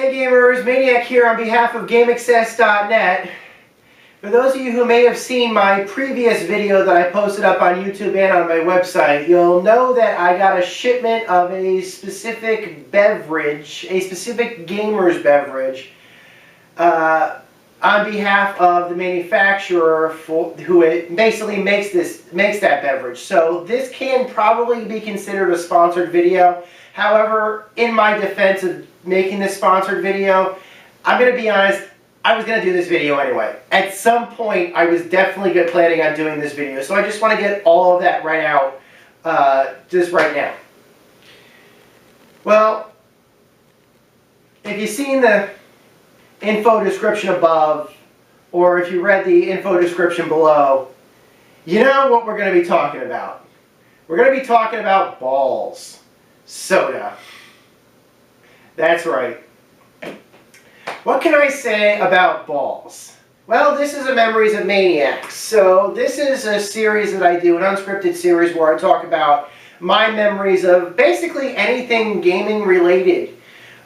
Hey gamers, Maniac here on behalf of GameAccess.net. For those of you who may have seen my previous video that I posted up on YouTube and on my website, you'll know that I got a shipment of a specific beverage, a specific gamer's beverage, on behalf of the manufacturer who basically makes that beverage. So this can probably be considered a sponsored video. However, in my defense of making this sponsored video, I'm going to be honest, I was going to do this video anyway. At some point, I was definitely planning on doing this video. So I just want to get all of that right out, just right now. Well, if you've seen the info description above, or if you read the info description below, you know what we're going to be talking about. We're going to be talking about Bawls soda. That's right. What can I say about Bawls? Well, this is a Memories of Maniacs. So this is a series that I do, an unscripted series where I talk about my memories of basically anything gaming related.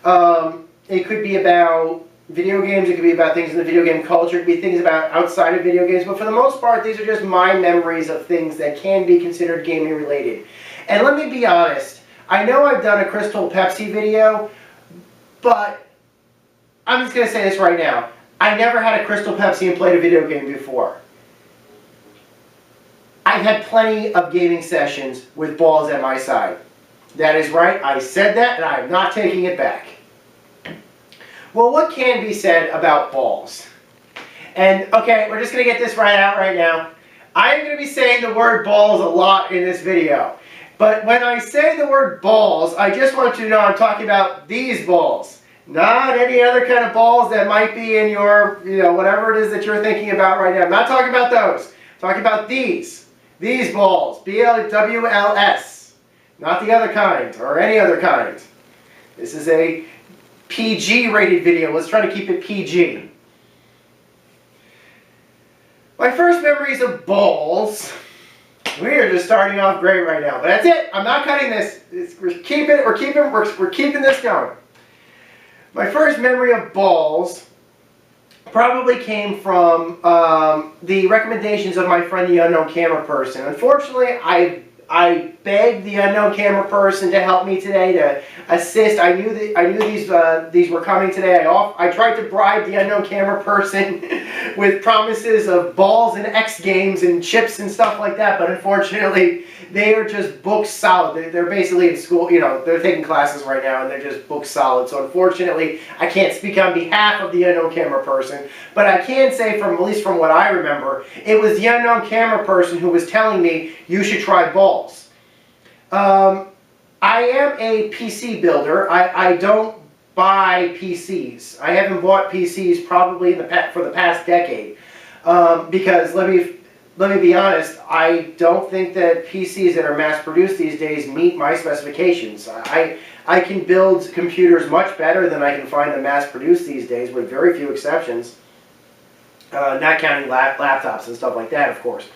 It could be about video games, it could be about things in the video game culture, it could be things about outside of video games, but for the most part, these are just my memories of things that can be considered gaming related. And let me be honest, I know I've done a Crystal Pepsi video, but I'm just going to say this right now. I never had a Crystal Pepsi and played a video game before. I've had plenty of gaming sessions with Bawls at my side. That is right, I said that and I am not taking it back. Well, what can be said about Bawls? And, okay, we're just going to get this right out right now. I am going to be saying the word Bawls a lot in this video. But when I say the word Bawls, I just want you to know I'm talking about these Bawls. Not any other kind of balls that might be in your, whatever it is that you're thinking about right now. I'm not talking about those. I'm talking about these. These Bawls. B-L-W-L-S. Not the other kind, or any other kind. This is a PG rated video. Let's try to keep it PG. My first memories of Bawls. We are just starting off great right now. But that's it. I'm not cutting this. We're keeping this going. My first memory of Bawls probably came from the recommendations of my friend, the Unknown Camera Person. Unfortunately, I begged the Unknown Camera Person to help me today, to assist. I knew these were coming today. I tried to bribe the Unknown Camera Person with promises of balls and X games and chips and stuff like that, but unfortunately, they are just book solid. They're basically in school, they're taking classes right now and they're just book solid. So unfortunately, I can't speak on behalf of the Unknown Camera Person, but I can say, at least from what I remember, it was the Unknown Camera Person who was telling me you should try Bawls. I am a PC builder. I don't buy PCs. I haven't bought PCs probably for the past decade, because let me be honest, I don't think that PCs that are mass-produced these days meet my specifications. I can build computers much better than I can find them mass-produced these days, with very few exceptions. Not counting laptops and stuff like that, of course.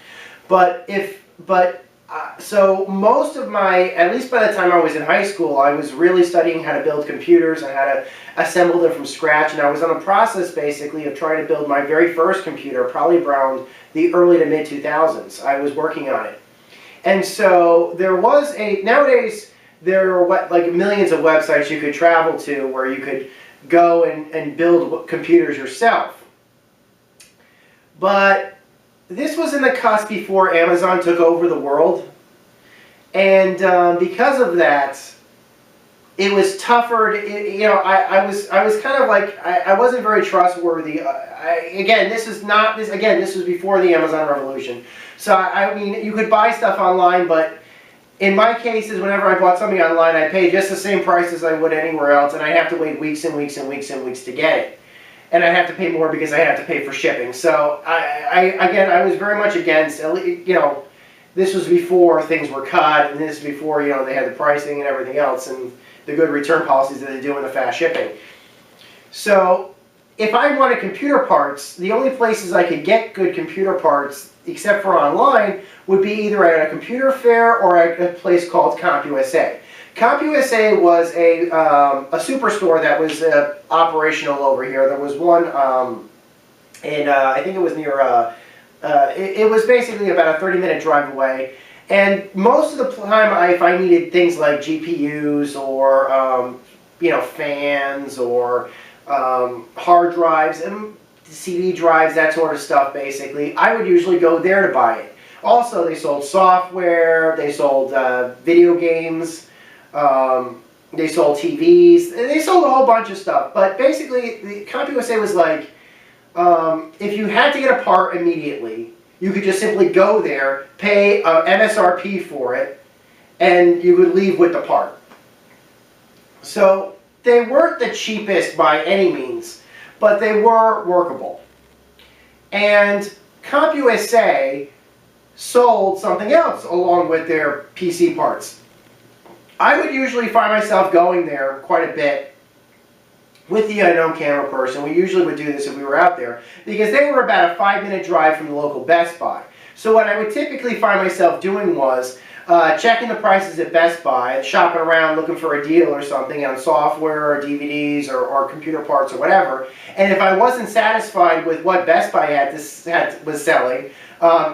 So most of at least by the time I was in high school, I was really studying how to build computers and how to assemble them from scratch. And I was on a process, basically, of trying to build my very first computer, probably around the early to mid-2000s. I was working on it. And so there was nowadays, there are like millions of websites you could travel to where you could go and build computers yourself. But this was in the cusp before Amazon took over the world, and because of that, it was tougher. I was kind of like I wasn't very trustworthy. This was before the Amazon revolution. So I mean, you could buy stuff online, but in my cases, whenever I bought something online, I paid just the same price as I would anywhere else, and I'd have to wait weeks and weeks and weeks and weeks to get it. And I'd have to pay more because I had to pay for shipping. So, I was very much against, this was before things were cut, and this was before, they had the pricing and everything else, and the good return policies that they do in the fast shipping. So, if I wanted computer parts, the only places I could get good computer parts, except for online, would be either at a computer fair or at a place called CompUSA. CompUSA was a superstore that was operational over here. There was one in, I think it was near, it was basically about a 30-minute drive away. And most of the time, if I needed things like GPUs or, you know, fans or hard drives and CD drives, that sort of stuff, basically, I would usually go there to buy it. Also, they sold software, they sold video games, they sold TVs, they sold a whole bunch of stuff. But basically, the CompUSA was like, if you had to get a part immediately, you could just simply go there, pay MSRP for it, and you would leave with the part. So they weren't the cheapest by any means, but they were workable. And CompUSA sold something else along with their PC parts. I would usually find myself going there quite a bit with the unknown camera person. We usually would do this if we were out there because they were about a 5-minute drive from the local Best Buy. So what I would typically find myself doing was checking the prices at Best Buy, shopping around looking for a deal or something on software or DVDs or computer parts or whatever. And if I wasn't satisfied with what Best Buy was selling,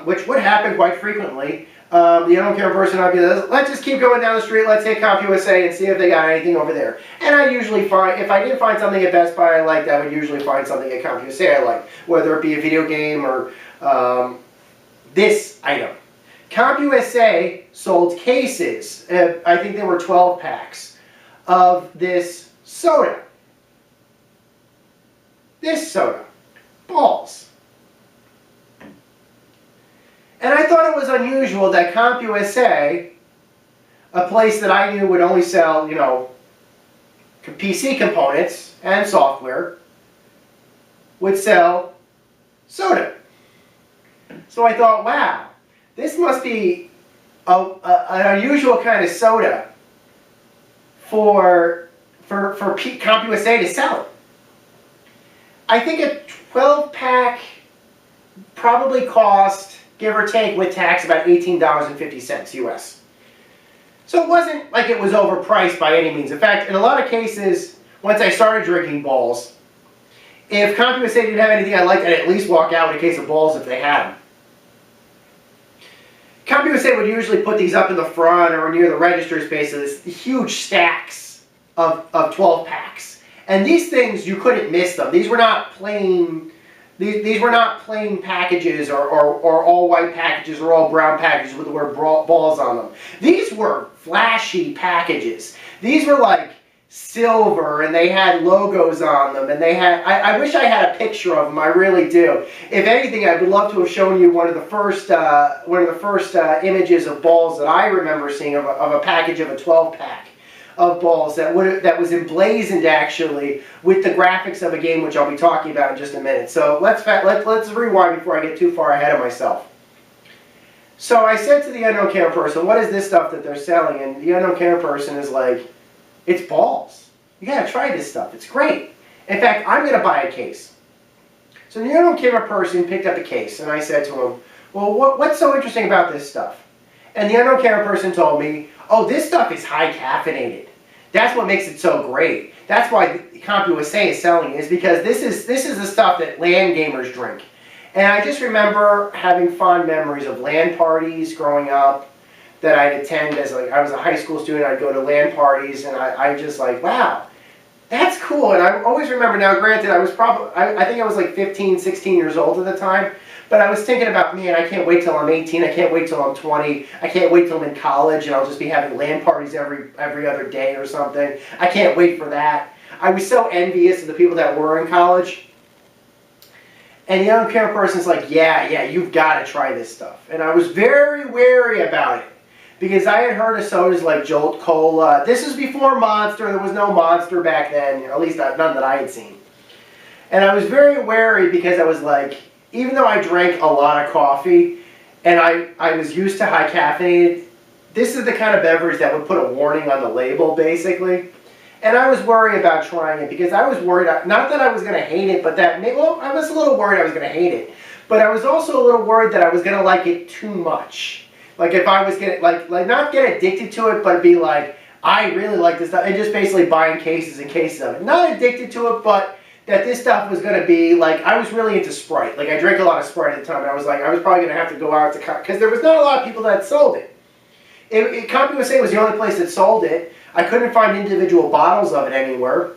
which would happen quite frequently, the unknown camera person, I'd be like, let's just keep going down the street, let's hit CompUSA and see if they got anything over there. And I usually find, if I didn't find something at Best Buy I liked, I would usually find something at CompUSA I liked, whether it be a video game or this item. CompUSA sold cases, I think there were 12 packs, of this soda. This soda. Bawls. And I thought it was unusual that CompUSA, a place that I knew would only sell, you know, PC components and software, would sell soda. So I thought, wow, this must be an unusual kind of soda for CompUSA to sell it. I think a 12-pack probably cost, give or take, with tax, about $18.50 US. So it wasn't like it was overpriced by any means. In fact, in a lot of cases, once I started drinking Bawls, if CompUSA didn't have anything I liked, I'd at least walk out with a case of Bawls if they had them. CompUSA would usually put these up in the front or near the register space, so this huge stacks of 12 packs. And these things, you couldn't miss them. These were not plain, these were not plain packages or all white packages or all brown packages with the word Bawls on them. These were flashy packages. These were like silver, and they had logos on them, and they had, I wish I had a picture of them, I really do. If anything, I would love to have shown you one of the first images of Bawls that I remember seeing of a package of a 12-pack of Bawls that was emblazoned actually with the graphics of a game which I'll be talking about in just a minute. So let's rewind before I get too far ahead of myself. So I said to the unknown camera person, what is this stuff that they're selling? And the unknown camera person is like, it's Bawls. You gotta try this stuff. It's great. In fact, I'm gonna buy a case. So the unknown camera person picked up a case, and I said to him, well, what's so interesting about this stuff? And the unknown camera person told me, oh, this stuff is high caffeinated. That's what makes it so great. That's why CompUSA is selling it, is because this is the stuff that LAN gamers drink. And I just remember having fond memories of LAN parties growing up that I'd attend as like, I was a high school student. I'd go to LAN parties, and I just like, wow, that's cool. And I always remember, now granted, I was probably, I think I was like 15, 16 years old at the time, but I was thinking about, man, I can't wait till I'm 18, I can't wait till I'm 20, I can't wait till I'm in college and I'll just be having LAN parties every other day or something. I can't wait for that. I was so envious of the people that were in college. And the young camera person's like, yeah, you've got to try this stuff. And I was very wary about it, because I had heard of sodas like Jolt Cola. This was before Monster. There was no Monster back then, at least none that I had seen. And I was very wary because I was like, even though I drank a lot of coffee and I was used to high caffeinated, this is the kind of beverage that would put a warning on the label, basically. And I was worried about trying it because I was worried, not that I was going to hate it, but that, well, I was a little worried I was going to hate it. But I was also a little worried that I was going to like it too much. Like if I was going to, like not get addicted to it, but be like, I really like this stuff, and just basically buying cases and cases of it. Not addicted to it, but that this stuff was going to be, like, I was really into Sprite. Like, I drank a lot of Sprite at the time, and I was like, I was probably going to have to go out to, because there was not a lot of people that sold it. CompUSA was the only place that sold it. I couldn't find individual bottles of it anywhere.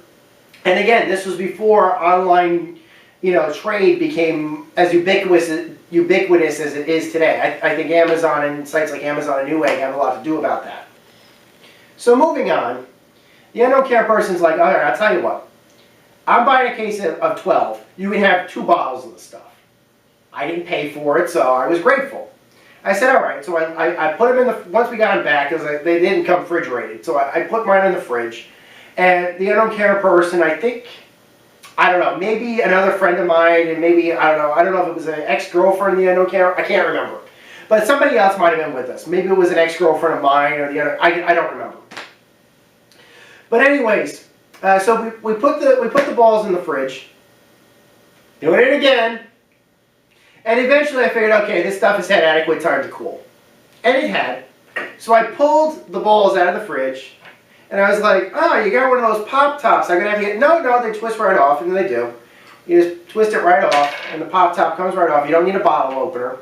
And again, this was before online, trade became as ubiquitous as it is today. I think Amazon and sites like Amazon and Newegg have a lot to do about that. So moving on, the unknown camera person's like, all right, I'll tell you what. I'm buying a case of 12. You can have 2 bottles of the stuff. I didn't pay for it, so I was grateful. I said, all right. So I put them in the, once we got them back, because they didn't come refrigerated. So I put mine in the fridge. And the unknown camera person, I think, I don't know, maybe another friend of mine, and maybe, I don't know if it was an ex-girlfriend of the unknown camera, I can't remember. But somebody else might have been with us. Maybe it was an ex-girlfriend of mine, or the other, I don't remember. But anyways, so we put the balls in the fridge, doing it again, and eventually I figured, okay, this stuff has had adequate time to cool. And it had. So I pulled the balls out of the fridge, and I was like, oh, you got one of those pop tops. I'm going to have to get, no, they twist right off, and they do. You just twist it right off, and the pop top comes right off. You don't need a bottle opener.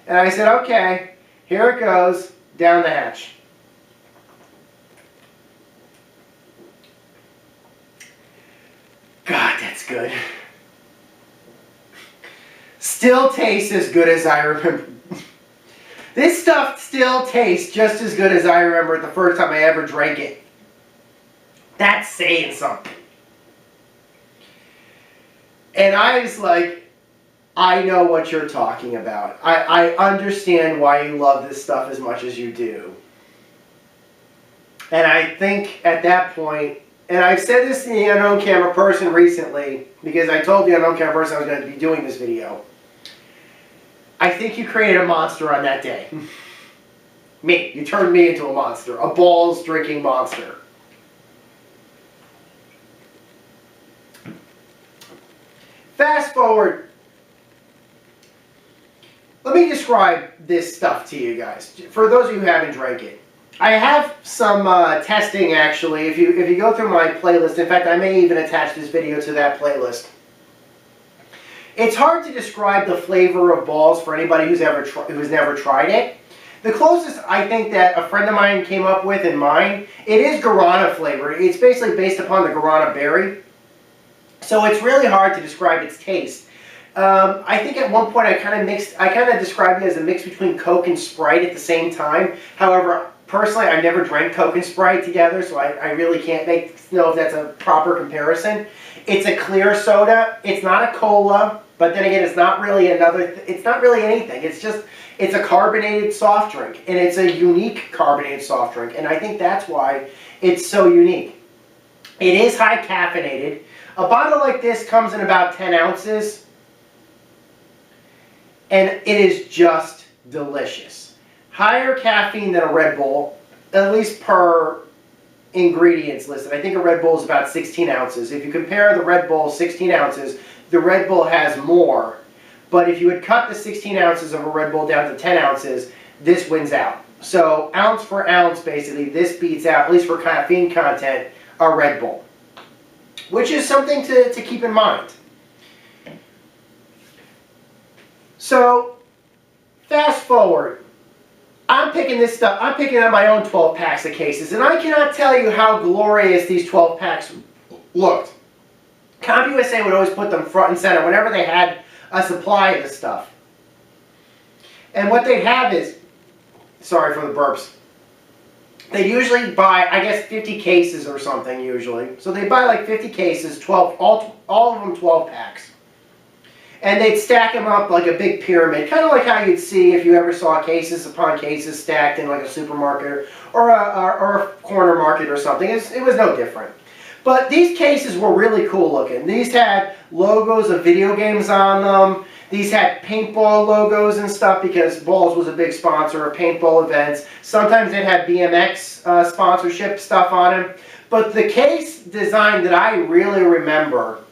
And I said, okay, here it goes, down the hatch. God, that's good. Still tastes as good as I remember. This stuff still tastes just as good as I remember the first time I ever drank it. That's saying something. And I was like, I know what you're talking about. I understand why you love this stuff as much as you do. And I think at that point, and I've said this to the unknown camera person recently, because I told the unknown camera person I was going to be doing this video. I think you created a monster on that day. Me. You turned me into a monster. A balls drinking monster. Fast forward. Let me describe this stuff to you guys. For those of you who haven't drank it. I have some testing actually. If you go through my playlist, in fact I may even attach this video to that playlist. It's hard to describe the flavor of balls for anybody who's never tried it. The closest I think that a friend of mine came up with in mine, it is guarana flavor. It's basically based upon the guarana berry. So it's really hard to describe its taste. I think at one point I kind of described it as a mix between Coke and Sprite at the same time. However, personally I never drank Coke and Sprite together, so I really can't know if that's a proper comparison. It's a clear soda. It's not a cola, but then again, it's not really it's not really anything. It's a carbonated soft drink, and it's a unique carbonated soft drink, and I think that's why it's so unique. It is high caffeinated. A bottle like this comes in about 10 ounces, and it is just delicious. Higher caffeine than a Red Bull, at least per ingredients listed. I think a Red Bull is about 16 ounces. If you compare the Red Bull 16 ounces, the Red Bull has more. But if you would cut the 16 ounces of a Red Bull down to 10 ounces, this wins out. So ounce for ounce, basically, this beats out, at least for caffeine content, a Red Bull. Which is something to keep in mind. So, fast forward. I'm picking this stuff, I'm picking up my own 12 packs of cases, and I cannot tell you how glorious these 12 packs looked. CompUSA would always put them front and center whenever they had a supply of this stuff. And what they'd have is, sorry for the burps, they'd usually buy, I guess, 50 cases or something usually. So they'd buy like 50 cases, all of them 12 packs. And they'd stack them up like a big pyramid, kind of like how you'd see if you ever saw cases upon cases stacked in like a supermarket or a corner market or something. It was no different. But these cases were really cool looking. These had logos of video games on them. These had paintball logos and stuff because Bawls was a big sponsor of paintball events. Sometimes it had BMX sponsorship stuff on them. But the case design that I really remember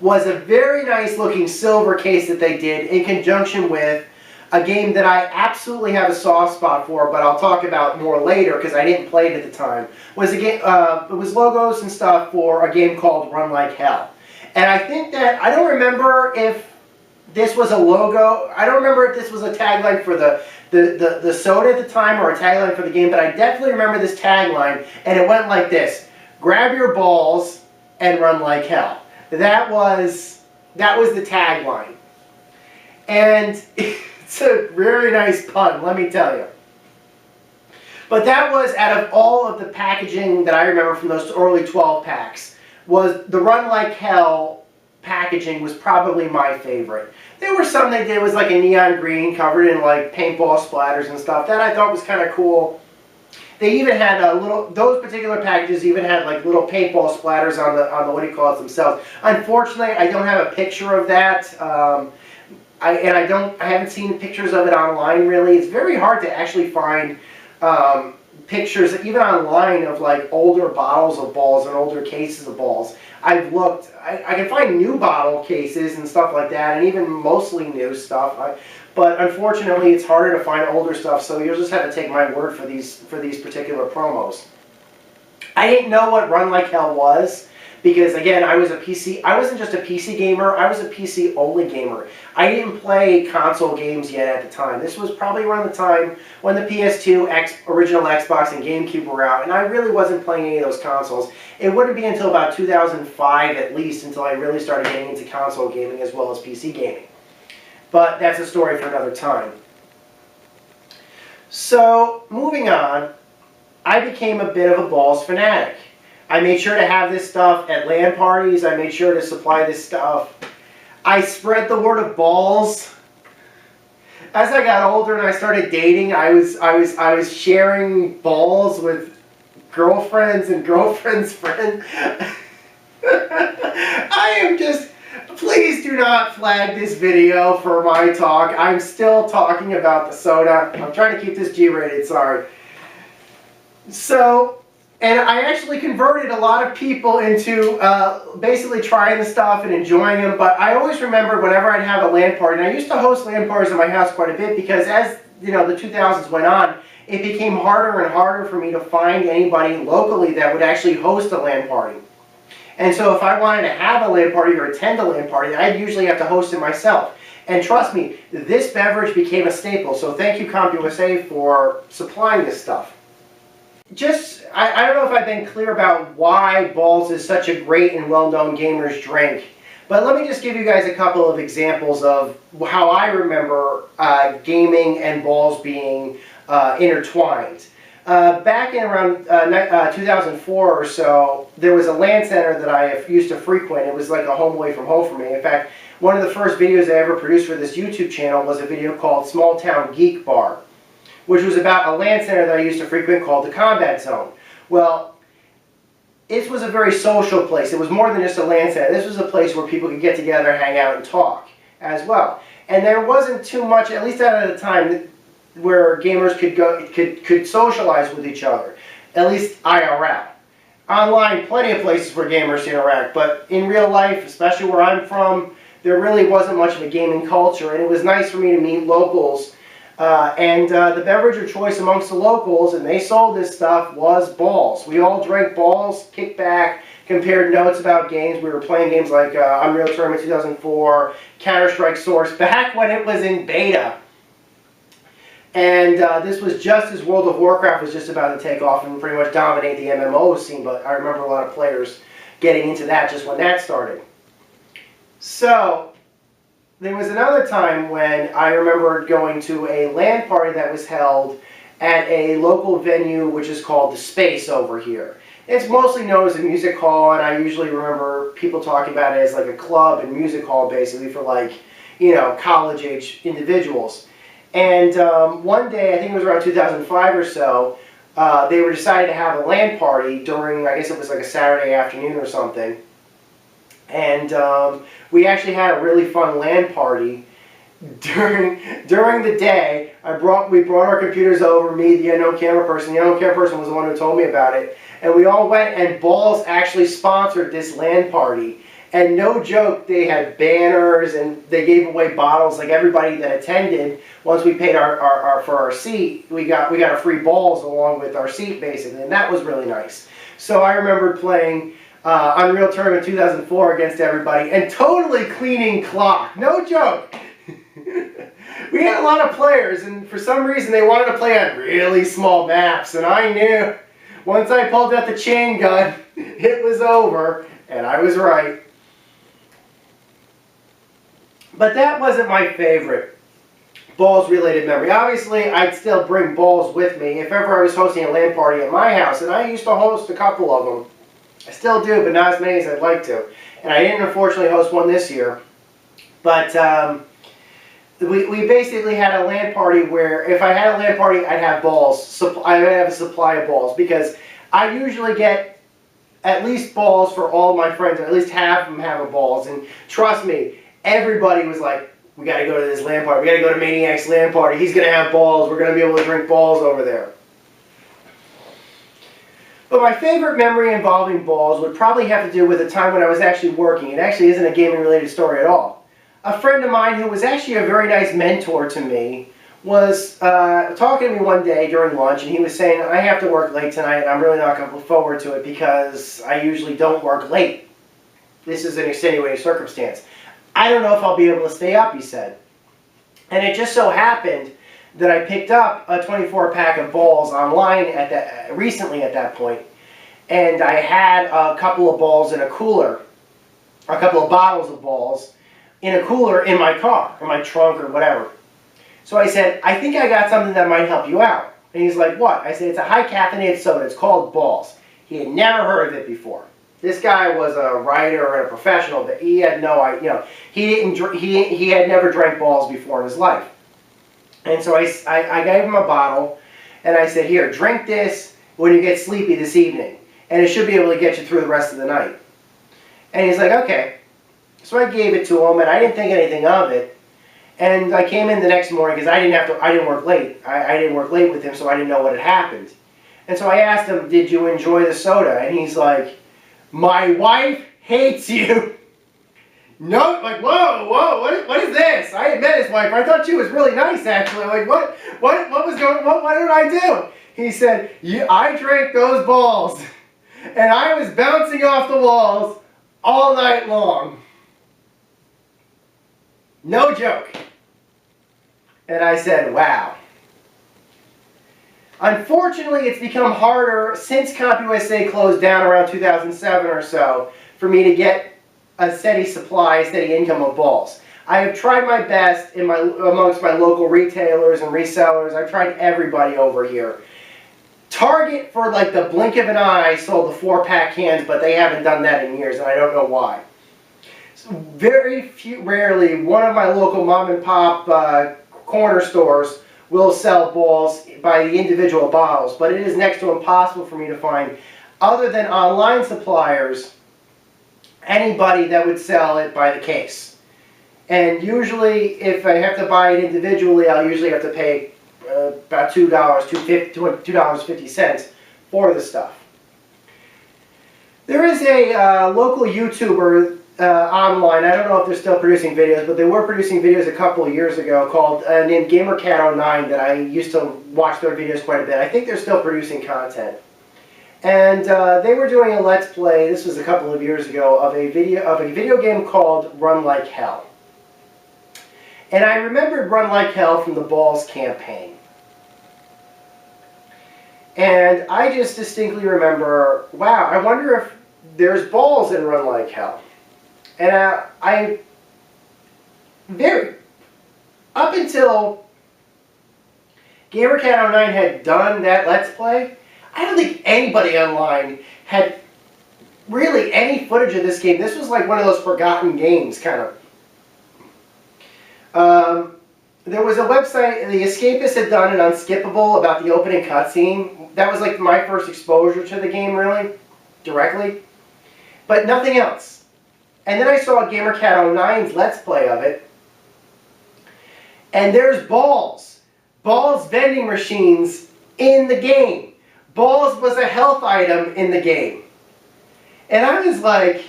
was a very nice looking silver case that they did in conjunction with a game that I absolutely have a soft spot for, but I'll talk about more later because I didn't play it at the time, was a game, it was logos and stuff for a game called Run Like Hell. And I think that, I don't remember if this was a logo, I don't remember if this was a tagline for the soda at the time or a tagline for the game, but I definitely remember this tagline, and it went like this: grab your balls and run like hell. That was the tagline. And it's a very nice pun, let me tell you. But that was, out of all of the packaging that I remember from those early 12 packs, was the Run Like Hell packaging was probably my favorite. There were some they did was like a neon green covered in like paintball splatters and stuff. That I thought was kind of cool. They even had a little, those particular packages even had like little paintball splatters on the what do you call it themselves. Unfortunately, I don't have a picture of that. I haven't seen pictures of it online really. It's very hard to actually find pictures even online of like older bottles of balls and older cases of balls. I've looked, I can find new bottle cases and stuff like that, and even mostly new stuff. But unfortunately, it's harder to find older stuff, so you'll just have to take my word for these particular promos. I didn't know what Run Like Hell was, because again, I wasn't just a PC gamer, I was a PC only gamer. I didn't play console games yet at the time. This was probably around the time when the PS2, original Xbox, and GameCube were out, and I really wasn't playing any of those consoles. It wouldn't be until about 2005 at least until I really started getting into console gaming as well as PC gaming. But that's a story for another time. So, moving on, I became a bit of a balls fanatic. I made sure to have this stuff at LAN parties. I made sure to supply this stuff. I spread the word of balls. As I got older and I started dating, I was sharing balls with girlfriends and girlfriends' friends. I am just, please do not flag this video for my talk. I'm still talking about the soda. I'm trying to keep this G-rated, sorry. So, and I actually converted a lot of people into basically trying the stuff and enjoying them, but I always remember whenever I'd have a LAN party, and I used to host LAN parties in my house quite a bit because as the 2000s went on, it became harder and harder for me to find anybody locally that would actually host a LAN party. And so if I wanted to have a LAN party or attend a LAN party, I'd usually have to host it myself. And trust me, this beverage became a staple, so thank you CompUSA for supplying this stuff. I don't know if I've been clear about why Balls is such a great and well-known gamer's drink, but let me just give you guys a couple of examples of how I remember gaming and Balls being intertwined. Back in around 2004 or so, there was a LAN center that I used to frequent. It was like a home away from home for me. In fact, one of the first videos I ever produced for this YouTube channel was a video called Small Town Geek Bar, which was about a LAN center that I used to frequent called the Combat Zone. Well, this was a very social place. It was more than just a LAN center. This was a place where people could get together, hang out, and talk as well. And there wasn't too much, at least at the time, where gamers could socialize with each other, at least IRL. Online, plenty of places where gamers interact, but in real life, especially where I'm from, there really wasn't much of a gaming culture, and it was nice for me to meet locals. The beverage of choice amongst the locals, and they sold this stuff, was Balls. We all drank Balls, kicked back, compared notes about games. We were playing games like Unreal Tournament 2004, Counter-Strike Source, back when it was in beta. And this was just as World of Warcraft was just about to take off and pretty much dominate the MMO scene, but I remember a lot of players getting into that just when that started. So, there was another time when I remember going to a LAN party that was held at a local venue which is called The Space over here. It's mostly known as a music hall, and I usually remember people talking about it as like a club and music hall basically for like, college-age individuals. And one day, I think it was around 2005 or so, they were deciding to have a LAN party during, I guess it was like a Saturday afternoon or something. And we actually had a really fun LAN party during the day. We brought our computers over, me, the unknown camera person. The unknown camera person was the one who told me about it. And we all went, and Balls actually sponsored this LAN party. And no joke, they had banners and they gave away bottles. Like everybody that attended, once we paid for our seat, we got a free balls along with our seat basically, and that was really nice. So I remember playing Unreal Tournament 2004 against everybody and totally cleaning clock. No joke. We had a lot of players, and for some reason they wanted to play on really small maps, and I knew once I pulled out the chain gun, it was over, and I was right. But that wasn't my favorite balls-related memory. Obviously, I'd still bring balls with me if ever I was hosting a LAN party at my house, and I used to host a couple of them. I still do, but not as many as I'd like to. And I didn't unfortunately host one this year. But we basically had a LAN party where if I had a LAN party, I'd have balls. I would have a supply of balls because I usually get at least balls for all of my friends, or at least half of them have balls. And trust me, everybody was like, we got to go to this LAN party. We got to go to Maniac's LAN party. He's going to have balls. We're going to be able to drink balls over there. But my favorite memory involving balls would probably have to do with a time when I was actually working. It actually isn't a gaming-related story at all. A friend of mine who was actually a very nice mentor to me was talking to me one day during lunch, and he was saying, I have to work late tonight, and I'm really not going to look forward to it because I usually don't work late. This is an extenuating circumstance. I don't know if I'll be able to stay up, he said. And it just so happened that I picked up a 24-pack of balls online recently at that point, and I had a couple of balls in a cooler, a couple of bottles of balls in a cooler in my car, or my trunk, or whatever. So I said, I think I got something that might help you out. And he's like, what? I said, it's a high-caffeinated soda. It's called Balls. He had never heard of it before. This guy was a writer and a professional, but he had no idea. He had never drank Balls before in his life. And so I gave him a bottle, and I said, here, drink this when you get sleepy this evening, and it should be able to get you through the rest of the night. And he's like, okay. So I gave it to him, and I didn't think anything of it. And I came in the next morning because I didn't work late. I didn't work late with him, so I didn't know what had happened. And so I asked him, did you enjoy the soda? And he's like, my wife hates you. No, like, whoa, what is this? I had met his wife. I thought she was really nice, actually. Like, what was going on? What did I do? He said, I drank those balls, and I was bouncing off the walls all night long. No joke. And I said, wow. Unfortunately, it's become harder since CompUSA closed down around 2007 or so for me to get a steady supply, steady income of balls. I have tried my best amongst my local retailers and resellers. I've tried everybody over here. Target, for like the blink of an eye, sold the 4-pack cans, but they haven't done that in years, and I don't know why. So rarely, one of my local mom and pop corner stores will sell balls by the individual bottles, but it is next to impossible for me to find, other than online suppliers, anybody that would sell it by the case. And usually, if I have to buy it individually, I'll usually have to pay about $2.50 for the stuff. There is a local YouTuber online. I don't know if they're still producing videos, but they were producing videos a couple of years ago called named GamerCat09 that I used to watch their videos quite a bit. I think they're still producing content. And they were doing a Let's Play, this was a couple of years ago, of a video game called Run Like Hell. And I remembered Run Like Hell from the Balls campaign. And I just distinctly remember, wow, I wonder if there's balls in Run Like Hell. And up until GamerCat09 had done that Let's Play, I don't think anybody online had really any footage of this game. This was like one of those forgotten games, kind of. There was a website, The Escapist had done an Unskippable about the opening cutscene. That was like my first exposure to the game, really, directly. But nothing else. And then I saw GamerCat09's Let's Play of it. And there's balls. Balls vending machines in the game. Balls was a health item in the game. And I was like,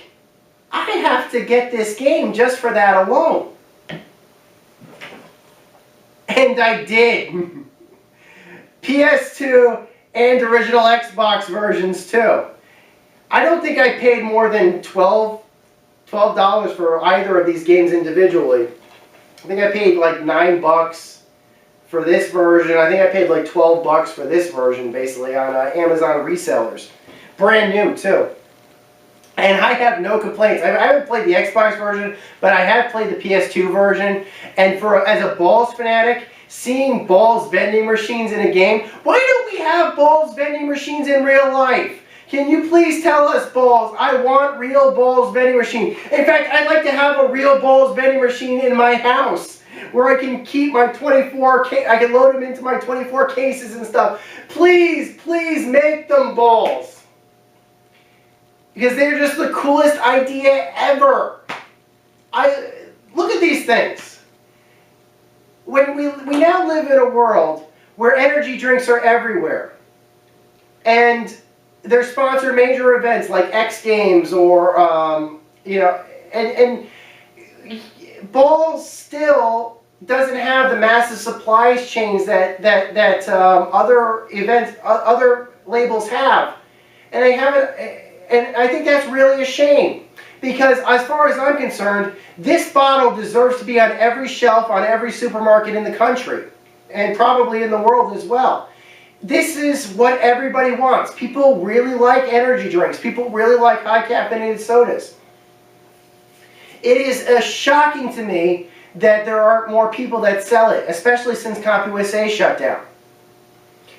I have to get this game just for that alone. And I did. PS2 and original Xbox versions too. I don't think I paid more than $12 for either of these games individually. I think I paid like $9 for this version. I think I paid like $12 for this version, basically, on Amazon resellers. Brand new, too. And I have no complaints. I haven't played the Xbox version, but I have played the PS2 version. And as a Balls fanatic, seeing Balls vending machines in a game, why don't we have Balls vending machines in real life? Can you please tell us, Balls? I want real Balls vending machine. In fact, I'd like to have a real Balls vending machine in my house where I can keep my 24, I can load them into my 24 cases and stuff. Please, please make them, Balls. Because they're just the coolest idea ever. Look at these things. When we now live in a world where energy drinks are everywhere. And they're sponsored major events like X Games or, you know, and Balls still doesn't have the massive supply chains that other events, other labels have. And they haven't, and I think that's really a shame. Because as far as I'm concerned, this bottle deserves to be on every shelf, on every supermarket in the country. And probably in the world as well. This is what everybody wants. People really like energy drinks. People really like high caffeinated sodas. It is shocking to me that there aren't more people that sell it, especially since CompUSA shut down.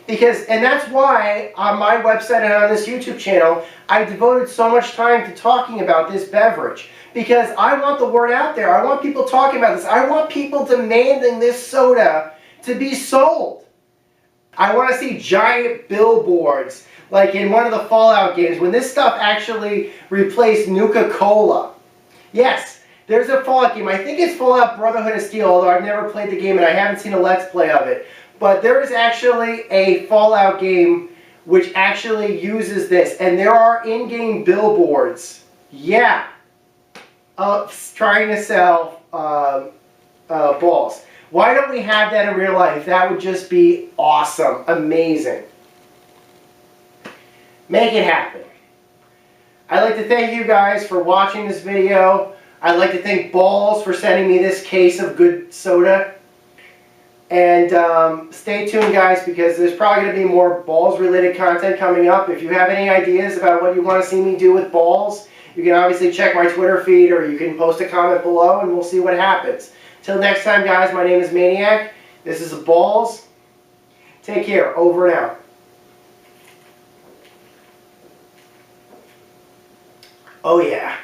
And that's why on my website and on this YouTube channel, I devoted so much time to talking about this beverage. Because I want the word out there. I want people talking about this. I want people demanding this soda to be sold. I want to see giant billboards, like in one of the Fallout games, when this stuff actually replaced Nuka-Cola. Yes, there's a Fallout game. I think it's Fallout Brotherhood of Steel, although I've never played the game and I haven't seen a Let's Play of it. But there is actually a Fallout game which actually uses this. And there are in-game billboards, yeah, trying to sell balls. Why don't we have that in real life? That would just be awesome. Amazing. Make it happen. I'd like to thank you guys for watching this video. I'd like to thank Balls for sending me this case of good soda. And stay tuned, guys, because there's probably going to be more Balls-related content coming up. If you have any ideas about what you want to see me do with Balls, you can obviously check my Twitter feed or you can post a comment below and we'll see what happens. Till next time, guys, my name is Maniac. This is Balls. Take care. Over and out. Oh, yeah.